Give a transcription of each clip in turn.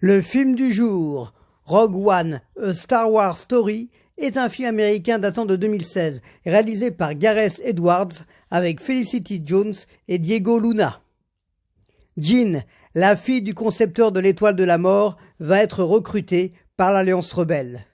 Le film du jour, Rogue One, A Star Wars Story, est un film américain datant de 2016, réalisé par Gareth Edwards avec Felicity Jones et Diego Luna. Jean, la fille du concepteur de l'Étoile de la Mort, va être recrutée par l'Alliance rebelle.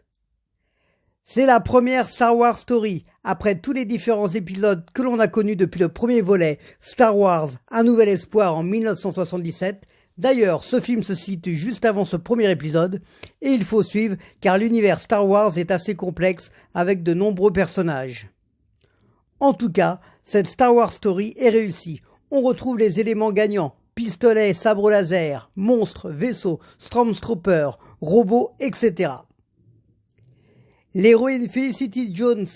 C'est la première Star Wars Story, après tous les différents épisodes que l'on a connus depuis le premier volet, Star Wars, Un Nouvel Espoir en 1977. D'ailleurs, ce film se situe juste avant ce premier épisode, et il faut suivre car l'univers Star Wars est assez complexe avec de nombreux personnages. En tout cas, cette Star Wars Story est réussie. On retrouve les éléments gagnants, pistolets, sabres laser, monstres, vaisseaux, stormtroopers, robots, etc. L'héroïne Felicity Jones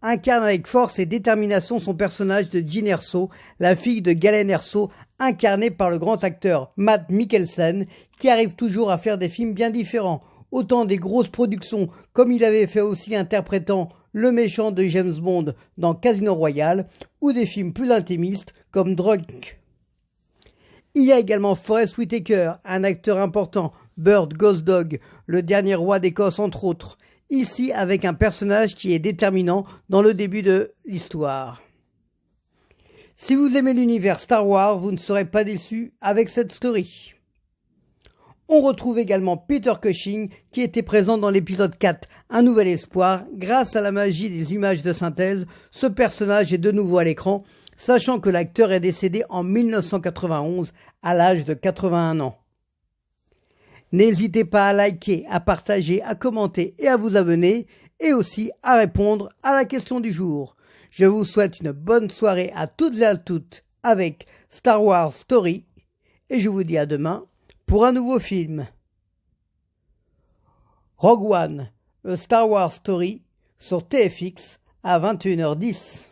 incarne avec force et détermination son personnage de Jyn Erso, la fille de Galen Erso, incarnée par le grand acteur Mads Mikkelsen, qui arrive toujours à faire des films bien différents, autant des grosses productions comme il avait fait aussi interprétant le méchant de James Bond dans Casino Royale, ou des films plus intimistes comme Drunk. Il y a également Forest Whitaker, un acteur important, Bird, Ghost Dog, le dernier roi d'Écosse entre autres, ici avec un personnage qui est déterminant dans le début de l'histoire. Si vous aimez l'univers Star Wars, vous ne serez pas déçus avec cette story. On retrouve également Peter Cushing qui était présent dans l'épisode 4, Un Nouvel Espoir. Grâce à la magie des images de synthèse, ce personnage est de nouveau à l'écran, sachant que l'acteur est décédé en 1991 à l'âge de 81 ans. N'hésitez pas à liker, à partager, à commenter et à vous abonner, et aussi à répondre à la question du jour. Je vous souhaite une bonne soirée à toutes et à toutes avec Star Wars Story, et je vous dis à demain pour un nouveau film. Rogue One, A Star Wars Story, sur TFX à 21h10.